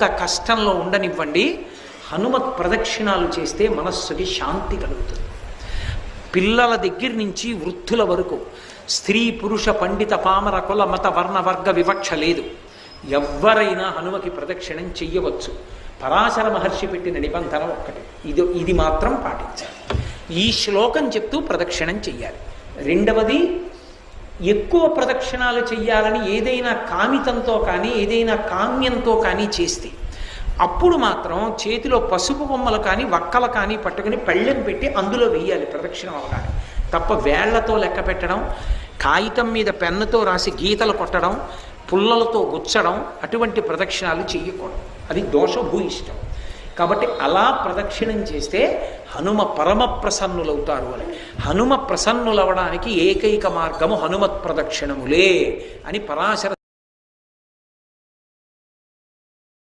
ఎంత కష్టంలో ఉండనివ్వండి, హనుమత్ ప్రదక్షిణాలు చేస్తే మనస్సుకి శాంతి కలుగుతుంది. పిల్లల దగ్గర నుంచి వృద్ధుల వరకు, స్త్రీ పురుష పండిత పామర కుల మత వర్ణ వర్గ వివక్ష లేదు. ఎవ్వరైనా హనుమకి ప్రదక్షిణం చెయ్యవచ్చు. పరాశర మహర్షి పెట్టిన నిబంధన ఒక్కటి, ఇది మాత్రం పాటించాలి. ఈ శ్లోకం చెప్తూ ప్రదక్షిణం చెయ్యాలి. రెండవది, ఎక్కువ ప్రదక్షిణాలు చెయ్యాలని ఏదైనా కామితంతో కానీ ఏదైనా కామ్యంతో కానీ చేస్తే అప్పుడు మాత్రం చేతిలో పసుపు బొమ్మలు కానీ వక్కలు కానీ పట్టుకుని పళ్ళెం పెట్టి అందులో వెయ్యాలి ప్రదక్షిణం అవగానే. తప్ప వేళ్లతో లెక్క పెట్టడం, కాగితం మీద పెన్నుతో రాసి గీతలు కొట్టడం, పుల్లలతో గుచ్చడం, అటువంటి ప్రదక్షిణాలు చెయ్యకూడదు. అది దోషభూయిష్టం. కాబట్టి అలా ప్రదక్షిణం చేస్తే హనుమ పరమ ప్రసన్నులవుతారు అని. హనుమ ప్రసన్నులవడానికి ఏకైక మార్గము హనుమత్ ప్రదక్షిణములే అని పరాశర